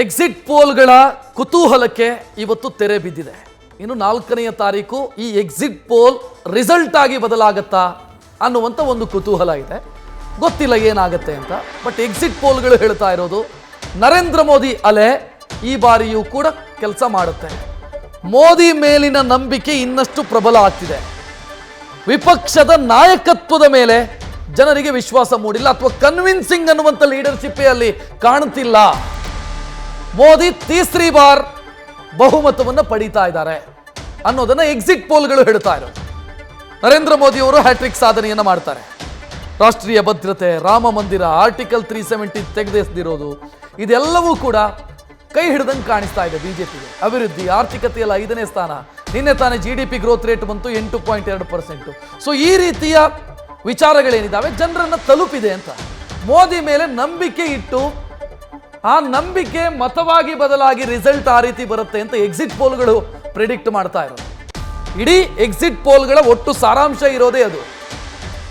Exit ಪೋಲ್ಗಳ ಕುತೂಹಲಕ್ಕೆ ಇವತ್ತು ತೆರೆ ಬಿದ್ದಿದೆ. ಇನ್ನು 4ನೇ ತಾರೀಕು ಈ ಎಕ್ಸಿಟ್ ಪೋಲ್ ರಿಸಲ್ಟ್ ಆಗಿ ಬದಲಾಗತ್ತಾ ಅನ್ನುವಂಥ ಒಂದು ಕುತೂಹಲ ಇದೆ. ಗೊತ್ತಿಲ್ಲ ಏನಾಗುತ್ತೆ ಅಂತ. ಬಟ್ ಎಕ್ಸಿಟ್ ಪೋಲ್ಗಳು ಹೇಳ್ತಾ ಇರೋದು ನರೇಂದ್ರ ಮೋದಿ ಅಲೆ ಈ ಬಾರಿಯೂ ಕೂಡ ಕೆಲಸ ಮಾಡುತ್ತೆ. ಮೋದಿ ಮೇಲಿನ ನಂಬಿಕೆ ಇನ್ನಷ್ಟು ಪ್ರಬಲ ಆಗ್ತಿದೆ. ವಿಪಕ್ಷದ ನಾಯಕತ್ವದ ಮೇಲೆ ಜನರಿಗೆ ವಿಶ್ವಾಸ ಮೂಡಿಲ್ಲ, ಅಥವಾ ಕನ್ವಿನ್ಸಿಂಗ್ ಅನ್ನುವಂಥ ಲೀಡರ್ಶಿಪ್ಪೇ ಅಲ್ಲಿ ಕಾಣುತ್ತಿಲ್ಲ. ಮೋದಿ ತೀಸರಿ ಬಾರ್ ಬಹುಮತವನ್ನು ಪಡೀತಾ ಇದ್ದಾರೆ ಅನ್ನೋದನ್ನ ಎಕ್ಸಿಟ್ ಪೋಲ್ಗಳು ಹೇಳ್ತಾ ಇರೋದು. ನರೇಂದ್ರ ಮೋದಿ ಅವರು ಹ್ಯಾಟ್ರಿಕ್ ಸಾಧನೆಯನ್ನ ಮಾಡ್ತಾರೆ. ರಾಷ್ಟ್ರೀಯ ಭದ್ರತೆ, ರಾಮ ಮಂದಿರ, ಆರ್ಟಿಕಲ್ 370 ತೆಗೆದಿರೋದು, ಇದೆಲ್ಲವೂ ಕೂಡ ಕೈ ಹಿಡಿದಂಗೆ ಕಾಣಿಸ್ತಾ ಇದೆ ಬಿಜೆಪಿಗೆ. ಅಭಿವೃದ್ಧಿ, ಆರ್ಥಿಕತೆಯಲ್ಲಿ 5ನೇ ಸ್ಥಾನ. ನಿನ್ನೆ ತಾನೇ GDP ಗ್ರೋತ್ ರೇಟ್ ಬಂತು 8.2%. ಸೊ ಈ ರೀತಿಯ ವಿಚಾರಗಳೇನಿದ್ದಾವೆ ಜನರನ್ನ ತಲುಪಿದೆ ಅಂತ. ಮೋದಿ ಮೇಲೆ ನಂಬಿಕೆ ಇಟ್ಟು ಆ ನಂಬಿಕೆ ಮತವಾಗಿ ಬದಲಾಗಿ ರಿಸಲ್ಟ್ ಆ ರೀತಿ ಬರುತ್ತೆ ಅಂತ ಎಕ್ಸಿಟ್ ಪೋಲ್ಗಳು ಪ್ರಿಡಿಕ್ಟ್ ಮಾಡ್ತಾ ಇರೋದು. ಇಡೀ ಎಕ್ಸಿಟ್ ಪೋಲ್ಗಳ ಒಟ್ಟು ಸಾರಾಂಶ ಇರೋದೇ ಅದು.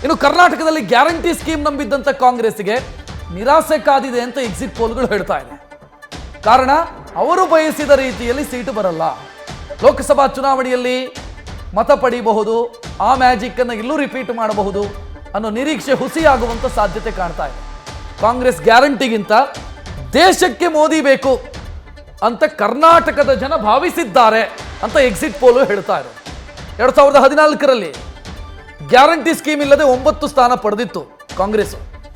ಇನ್ನು ಕರ್ನಾಟಕದಲ್ಲಿ ಗ್ಯಾರಂಟಿ ಸ್ಕೀಮ್ ನಂಬಿದ್ದಂಥ ಕಾಂಗ್ರೆಸ್ಗೆ ನಿರಾಸೆ ಕಾದಿದೆ ಅಂತ ಎಕ್ಸಿಟ್ ಪೋಲ್ಗಳು ಹೇಳ್ತಾ ಇದೆ. ಕಾರಣ ಅವರು ಬಯಸಿದ ರೀತಿಯಲ್ಲಿ ಸೀಟು ಬರಲ್ಲ. ಲೋಕಸಭಾ ಚುನಾವಣೆಯಲ್ಲಿ ಮತ ಪಡೆಯಬಹುದು, ಆ ಮ್ಯಾಜಿಕ್ ಅನ್ನು ಇಲ್ಲೂ ರಿಪೀಟ್ ಮಾಡಬಹುದು ಅನ್ನೋ ನಿರೀಕ್ಷೆ ಹುಸಿಯಾಗುವಂಥ ಸಾಧ್ಯತೆ ಕಾಣ್ತಾ ಇದೆ. ಕಾಂಗ್ರೆಸ್ ಗ್ಯಾರಂಟಿಗಿಂತ ದೇಶಕ್ಕೆ ಮೋದಿ ಬೇಕು ಅಂತ ಕರ್ನಾಟಕದ ಜನ ಭಾವಿಸಿದ್ದಾರೆ ಅಂತ ಎಕ್ಸಿಟ್ ಪೋಲ್ ಹೇಳ್ತಾ ಇರೋದು. 2014ರಲ್ಲಿ ಗ್ಯಾರಂಟಿ ಸ್ಕೀಮ್ ಇಲ್ಲದೆ 9 ಸ್ಥಾನ ಪಡೆದಿತ್ತು ಕಾಂಗ್ರೆಸ್.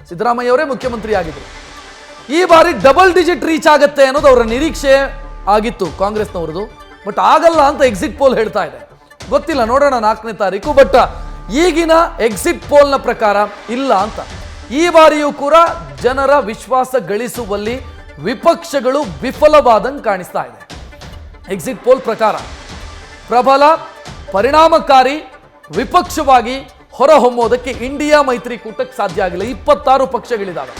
ಸಿದ್ದರಾಮಯ್ಯ ಅವರೇ ಮುಖ್ಯಮಂತ್ರಿ ಆಗಿದ್ರು. ಈ ಬಾರಿ ಡಬಲ್ ಡಿಜಿಟ್ ರೀಚ್ ಆಗತ್ತೆ ಅನ್ನೋದು ಅವರ ನಿರೀಕ್ಷೆ ಆಗಿತ್ತು ಕಾಂಗ್ರೆಸ್ನವ್ರದ್ದು. ಬಟ್ ಆಗಲ್ಲ ಅಂತ ಎಕ್ಸಿಟ್ ಪೋಲ್ ಹೇಳ್ತಾ ಇದೆ. ಗೊತ್ತಿಲ್ಲ, ನೋಡೋಣ 4ನೇ ತಾರೀಕು. ಬಟ್ ಈಗಿನ ಎಕ್ಸಿಟ್ ಪೋಲ್ನ ಪ್ರಕಾರ ಇಲ್ಲ ಅಂತ. ಈ ಬಾರಿಯೂ ಕೂಡ ಜನರ ವಿಶ್ವಾಸ ಗಳಿಸುವಲ್ಲಿ ವಿಪಕ್ಷಗಳು ವಿಫಲವಾದಂಗೆ ಕಾಣಿಸ್ತಾ ಇದೆ. ಎಕ್ಸಿಟ್ ಪೋಲ್ ಪ್ರಕಾರ ಪ್ರಬಲ ಪರಿಣಾಮಕಾರಿ ವಿಪಕ್ಷವಾಗಿ ಹೊರಹೊಮ್ಮೋದಕ್ಕೆ ಇಂಡಿಯಾ ಮೈತ್ರಿಕೂಟಕ್ಕೆ ಸಾಧ್ಯ ಆಗಿಲ್ಲ. 26 ಪಕ್ಷಗಳಿದ್ದಾವೆ.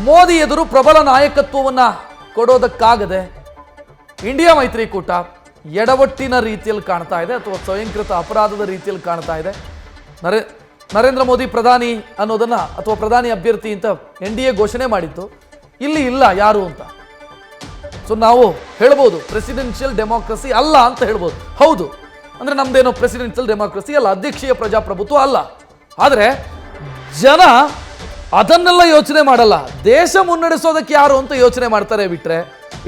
ಮೋದಿ ಎದುರು ಪ್ರಬಲ ನಾಯಕತ್ವವನ್ನು ಕೊಡೋದಕ್ಕಾಗದೆ ಇಂಡಿಯಾ ಮೈತ್ರಿಕೂಟ ಎಡವಟ್ಟಿನ ರೀತಿಯಲ್ಲಿ ಕಾಣ್ತಾ ಇದೆ, ಅಥವಾ ಸ್ವಯಂಕೃತ ಅಪರಾಧದ ರೀತಿಯಲ್ಲಿ ಕಾಣ್ತಾ ಇದೆ. ನರೇಂದ್ರ ಮೋದಿ ಪ್ರಧಾನಿ ಅನ್ನೋದನ್ನ, ಅಥವಾ ಪ್ರಧಾನಿ ಅಭ್ಯರ್ಥಿ ಅಂತ NDA ಘೋಷಣೆ ಮಾಡಿತ್ತು, ಇಲ್ಲಿ ಇಲ್ಲ ಯಾರು ಅಂತ. ಸೊ ನಾವು ಹೇಳ್ಬೋದು ಪ್ರೆಸಿಡೆನ್ಷಿಯಲ್ ಡೆಮೋಕ್ರಸಿ ಅಲ್ಲ ಅಂತ ಹೇಳ್ಬೋದು. ಹೌದು, ಅಂದ್ರೆ ನಮ್ದೇನೋ ಪ್ರೆಸಿಡೆನ್ಷಿಯಲ್ ಡೆಮೋಕ್ರಸಿ ಅಲ್ಲ, ಅಧ್ಯಕ್ಷೀಯ ಪ್ರಜಾಪ್ರಭುತ್ವ ಅಲ್ಲ. ಆದರೆ ಜನ ಅದನ್ನೆಲ್ಲ ಯೋಚನೆ ಮಾಡಲ್ಲ. ದೇಶ ಮುನ್ನಡೆಸೋದಕ್ಕೆ ಯಾರು ಅಂತ ಯೋಚನೆ ಮಾಡ್ತಾರೆ ಬಿಟ್ರೆ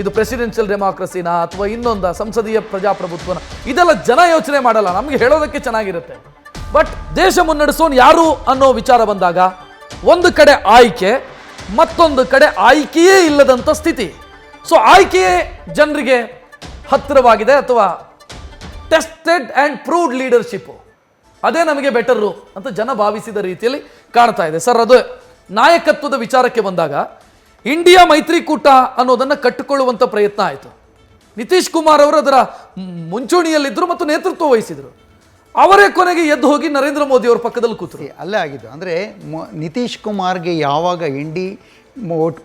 ಇದು ಪ್ರೆಸಿಡೆನ್ಷಿಯಲ್ ಡೆಮೋಕ್ರಸಿನ ಅಥವಾ ಇನ್ನೊಂದ ಸಂಸದೀಯ ಪ್ರಜಾಪ್ರಭುತ್ವನ, ಇದೆಲ್ಲ ಜನ ಯೋಚನೆ ಮಾಡಲ್ಲ. ನಮಗೆ ಹೇಳೋದಕ್ಕೆ ಚೆನ್ನಾಗಿರುತ್ತೆ. ಬಟ್ ದೇಶ ಮುನ್ನಡೆಸೋನು ಯಾರು ಅನ್ನೋ ವಿಚಾರ ಬಂದಾಗ ಒಂದು ಕಡೆ ಆಯ್ಕೆ, ಮತ್ತೊಂದು ಕಡೆ ಆಯ್ಕೆಯೇ ಇಲ್ಲದಂಥ ಸ್ಥಿತಿ. ಸೊ ಆಯ್ಕೆಯೇ ಜನರಿಗೆ ಹತ್ತಿರವಾಗಿದೆ, ಅಥವಾ ಟೆಸ್ಟೆಡ್ ಆ್ಯಂಡ್ ಪ್ರೂವ್ಡ್ ಲೀಡರ್ಶಿಪ್ ಅದೇ ನಮಗೆ ಬೆಟರು ಅಂತ ಜನ ಭಾವಿಸಿದ ರೀತಿಯಲ್ಲಿ ಕಾಣ್ತಾ ಇದೆ. ಸರ್, ಅದು ನಾಯಕತ್ವದ ವಿಚಾರಕ್ಕೆ ಬಂದಾಗ ಇಂಡಿಯಾ ಮೈತ್ರಿಕೂಟ ಅನ್ನೋದನ್ನು ಕಟ್ಟಿಕೊಳ್ಳುವಂಥ ಪ್ರಯತ್ನ ಆಯಿತು. ನಿತೀಶ್ ಕುಮಾರ್ ಅವರು ಅದರ ಮುಂಚೂಣಿಯಲ್ಲಿದ್ದರು ಮತ್ತು ನೇತೃತ್ವ ವಹಿಸಿದರು. ಅವರೇ ಕೊನೆಗೆ ಎದ್ದು ಹೋಗಿ ನರೇಂದ್ರ ಮೋದಿ ಅವ್ರ ಪಕ್ಕದಲ್ಲಿ ಕೂತರು. ಅಲ್ಲೇ ಆಗಿದ್ದು ಅಂದರೆ ನಿತೀಶ್ ಕುಮಾರ್ಗೆ ಯಾವಾಗ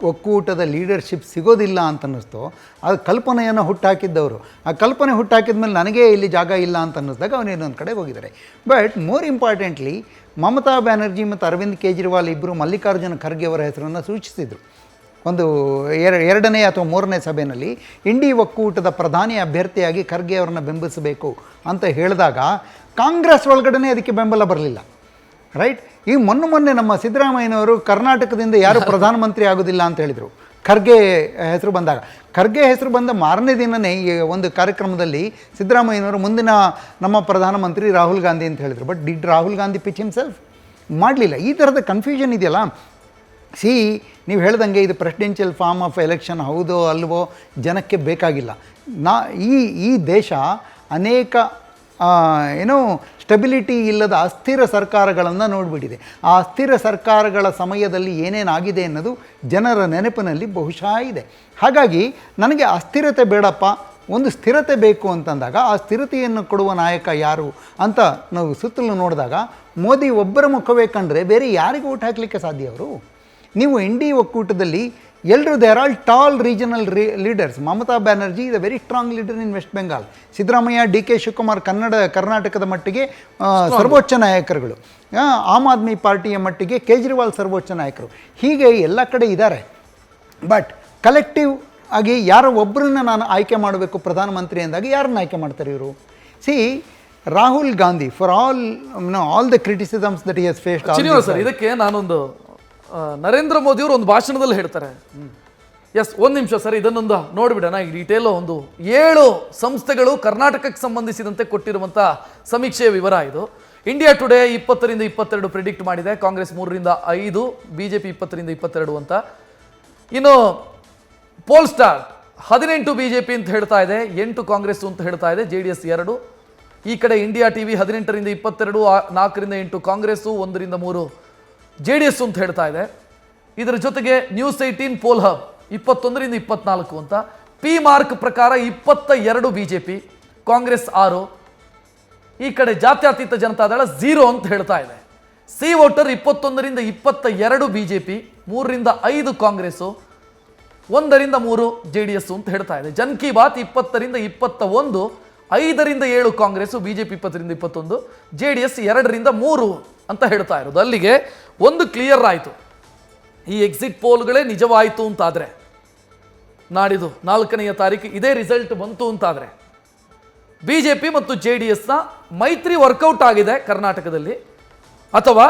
ಒಕ್ಕೂಟದ ಲೀಡರ್ಶಿಪ್ ಸಿಗೋದಿಲ್ಲ ಅಂತ ಅನ್ನಿಸ್ತೋ, ಅದು ಕಲ್ಪನೆಯನ್ನು ಹುಟ್ಟಾಕಿದ್ದವರು. ಆ ಕಲ್ಪನೆ ಹುಟ್ಟಾಕಿದ ಮೇಲೆ ನನಗೆ ಇಲ್ಲಿ ಜಾಗ ಇಲ್ಲ ಅಂತ ಅನ್ನಿಸಿದಾಗ ಅವನು ಇನ್ನೊಂದು ಕಡೆ ಹೋಗಿದ್ದಾರೆ. But more importantly Mamata Banerjee ಮತ್ತು ಅರವಿಂದ್ ಕೇಜ್ರಿವಾಲ್ ಇಬ್ಬರು ಮಲ್ಲಿಕಾರ್ಜುನ ಖರ್ಗೆ ಅವರ ಹೆಸರನ್ನು ಸೂಚಿಸಿದರು. ಒಂದು 2ನೇ ಅಥವಾ 3ನೇ ಸಭೆಯಲ್ಲಿ ಇಂಡಿ ಒಕ್ಕೂಟದ ಪ್ರಧಾನಿ ಅಭ್ಯರ್ಥಿಯಾಗಿ ಖರ್ಗೆ ಅವರನ್ನು ಬೆಂಬಲಿಸಬೇಕು ಅಂತ ಹೇಳಿದಾಗ ಕಾಂಗ್ರೆಸ್ ಒಳಗಡೆ ಅದಕ್ಕೆ ಬೆಂಬಲ ಬರಲಿಲ್ಲ. ರೈಟ್. ಈ ಮೊನ್ನೆ ನಮ್ಮ ಸಿದ್ದರಾಮಯ್ಯನವರು ಕರ್ನಾಟಕದಿಂದ ಯಾರು ಪ್ರಧಾನಮಂತ್ರಿ ಆಗೋದಿಲ್ಲ ಅಂತ ಹೇಳಿದರು ಖರ್ಗೆ ಹೆಸರು ಬಂದಾಗ. ಖರ್ಗೆ ಹೆಸರು ಬಂದ ಮಾರನೇ ದಿನವೇ ಈ ಒಂದು ಕಾರ್ಯಕ್ರಮದಲ್ಲಿ ಸಿದ್ದರಾಮಯ್ಯನವರು ಮುಂದಿನ ನಮ್ಮ ಪ್ರಧಾನಮಂತ್ರಿ ರಾಹುಲ್ ಗಾಂಧಿ ಅಂತ ಹೇಳಿದರು. But did Rahul Gandhi pitch himself? ಮಾಡಲಿಲ್ಲ. ಈ ಥರದ ಕನ್ಫ್ಯೂಷನ್ ಇದೆಯಲ್ಲ. ನೀವು ಹೇಳ್ದಂಗೆ ಇದು ಪ್ರೆಸಿಡೆನ್ಷಿಯಲ್ ಫಾರ್ಮ್ ಆಫ್ ಎಲೆಕ್ಷನ್ ಹೌದೋ ಅಲ್ವೋ ಜನಕ್ಕೆ ಬೇಕಾಗಿಲ್ಲ. ಈ ದೇಶ ಅನೇಕ ಸ್ಟೆಬಿಲಿಟಿ ಇಲ್ಲದ ಅಸ್ಥಿರ ಸರ್ಕಾರಗಳನ್ನು ನೋಡಿಬಿಟ್ಟಿದೆ. ಆ ಅಸ್ಥಿರ ಸರ್ಕಾರಗಳ ಸಮಯದಲ್ಲಿ ಏನೇನಾಗಿದೆ ಅನ್ನೋದು ಜನರ ನೆನಪಿನಲ್ಲಿ ಬಹುಶಃ ಇದೆ. ಹಾಗಾಗಿ ನನಗೆ ಅಸ್ಥಿರತೆ ಬೇಡಪ್ಪ, ಒಂದು ಸ್ಥಿರತೆ ಬೇಕು ಅಂತಂದಾಗ ಆ ಸ್ಥಿರತೆಯನ್ನು ಕೊಡುವ ನಾಯಕ ಯಾರು ಅಂತ ನಾವು ಸುತ್ತಲೂ ನೋಡಿದಾಗ ಮೋದಿ ಒಬ್ಬರ ಮುಖವೇ ಕಂಡ್ರೆ ಬೇರೆ ಯಾರಿಗೆ ಓಟ್ ಹಾಕಲಿಕ್ಕೆ ಸಾಧ್ಯ ಅವರು? ನೀವು NDA ಒಕ್ಕೂಟದಲ್ಲಿ ಎಲ್ಲರೂ they are all tall regional leaders. Mamata Banerjee is a very strong leader in West Bengal. Siddaramaiah, DK Shivakumar ಕರ್ನಾಟಕದ ಮಟ್ಟಿಗೆ ಸರ್ವೋಚ್ಚ ನಾಯಕರುಗಳು. ಆಮ್ ಆದ್ಮಿ ಪಾರ್ಟಿಯ ಮಟ್ಟಿಗೆ ಕೇಜ್ರಿವಾಲ್ ಸರ್ವೋಚ್ಚ ನಾಯಕರು. ಹೀಗೆ ಎಲ್ಲ ಕಡೆ ಇದ್ದಾರೆ. ಬಟ್ ಕಲೆಕ್ಟಿವ್ ಹಾಗೆ ಯಾರೋ ಒಬ್ಬರನ್ನ ನಾನು ಆಯ್ಕೆ ಮಾಡಬೇಕು ಪ್ರಧಾನಮಂತ್ರಿ ಅಂದಾಗ ಯಾರನ್ನ ಆಯ್ಕೆ ಮಾಡ್ತಾರೆ ಇವರು? See, Rahul Gandhi for all the criticisms that he has faced. Srinivas sir, ಇದಕ್ಕೆ ನಾನೊಂದು ನರೇಂದ್ರ ಮೋದಿಯವರು ಒಂದು ಭಾಷಣದಲ್ಲಿ ಹೇಳ್ತಾರೆ. ಎಸ್, ಒಂದು ನಿಮಿಷ ಸರ್, ಇದನ್ನೊಂದು ನೋಡಿಬಿಡೋಣ ಈ ಡೀಟೇಲ್. ಒಂದು 7 ಸಂಸ್ಥೆಗಳು ಕರ್ನಾಟಕಕ್ಕೆ ಸಂಬಂಧಿಸಿದಂತೆ ಕೊಟ್ಟಿರುವಂಥ ಸಮೀಕ್ಷೆಯ ವಿವರ ಇದು. ಇಂಡಿಯಾ ಟುಡೇ 20ರಿಂದ 22 ಪ್ರಿಡಿಕ್ಟ್ ಮಾಡಿದೆ, ಕಾಂಗ್ರೆಸ್ 3ರಿಂದ 5, BJP 20ರಿಂದ 22 ಅಂತ. ಇನ್ನು ಪೋಲ್ ಸ್ಟಾರ್ 18 BJP ಅಂತ ಹೇಳ್ತಾ ಇದೆ, 8 ಕಾಂಗ್ರೆಸ್ ಅಂತ ಹೇಳ್ತಾ ಇದೆ, JDS 2. ಈ ಕಡೆ ಇಂಡಿಯಾ ಟಿವಿ 18ರಿಂದ 22, 4ರಿಂದ 8 ಕಾಂಗ್ರೆಸ್ಸು, 1ರಿಂದ 3 JDS ಅಂತ ಹೇಳ್ತಾ ಇದೆ. ಇದರ ಜೊತೆಗೆ ನ್ಯೂಸ್ 18 ಪೋಲ್ ಹಬ್ 21ರಿಂದ 24 ಅಂತ. ಪಿ ಮಾರ್ಕ್ ಪ್ರಕಾರ 22 BJP, ಕಾಂಗ್ರೆಸ್ 6. ಈ ಕಡೆ ಜಾತ್ಯತೀತ ಜನತಾದಳ 0 ಅಂತ ಹೇಳ್ತಾ ಇದೆ. ಸಿ ವೋಟರ್ 21ರಿಂದ 22 BJP, 3ರಿಂದ 5 ಕಾಂಗ್ರೆಸ್ಸು, 1ರಿಂದ 3 JDS ಅಂತ ಹೇಳ್ತಾ ಇದೆ. ಜನ್ ಕಿ ಬಾತ್ 20ರಿಂದ 21, 5ರಿಂದ 7 ಕಾಂಗ್ರೆಸ್ಸು, BJP 20ರಿಂದ 21, JDS 2ರಿಂದ 3 ಅಂತ ಹೇಳ್ತಾ ಇರೋದು. ಅಲ್ಲಿಗೆ ಒಂದು ಕ್ಲಿಯರ್ ಆಯಿತು, ಈ ಎಕ್ಸಿಟ್ ಪೋಲ್ಗಳೇ ನಿಜವಾಯಿತು ಅಂತಾದರೆ, ನಾಡಿದ್ದು 4ನೇ ತಾರೀಕು ಇದೇ ರಿಸಲ್ಟ್ ಬಂತು ಅಂತಾದರೆ, BJP ಮತ್ತು JDSನ ಮೈತ್ರಿ ವರ್ಕೌಟ್ ಆಗಿದೆ ಕರ್ನಾಟಕದಲ್ಲಿ, ಅಥವಾ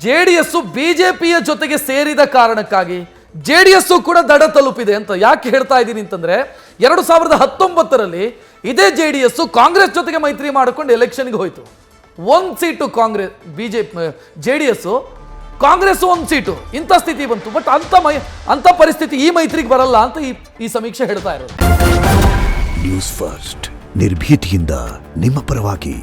JDS BJPಯ ಜೊತೆಗೆ ಸೇರಿದ ಕಾರಣಕ್ಕಾಗಿ JDS ಕೂಡ ದಡ ತಲುಪಿದೆ ಅಂತ ಯಾಕೆ ಹೇಳ್ತಾ ಇದ್ದೀನಿ ಅಂತಂದ್ರೆ, 2019ರಲ್ಲಿ ಇದೇ JDS ಕಾಂಗ್ರೆಸ್ ಜೊತೆಗೆ ಮೈತ್ರಿ ಮಾಡಿಕೊಂಡು ಎಲೆಕ್ಷನ್ಗೆ ಹೋಯಿತು. 1 seat Congress, JDS, Congress 1 seat, ಇಂಥ ಸ್ಥಿತಿ ಬಂತು. ಬಟ್ ಅಂತ ಪರಿಸ್ಥಿತಿ ಈ ಮೈತ್ರಿಗೆ ಬರಲ್ಲ ಅಂತ ಈ ಸಮೀಕ್ಷೆ ಹೇಳ್ತಾ ಇರೋದು. ನ್ಯೂಸ್ ಫಸ್ಟ್, ನಿರ್ಭೀತಿಯಿಂದ ನಿಮ್ಮ ಪರವಾಗಿ.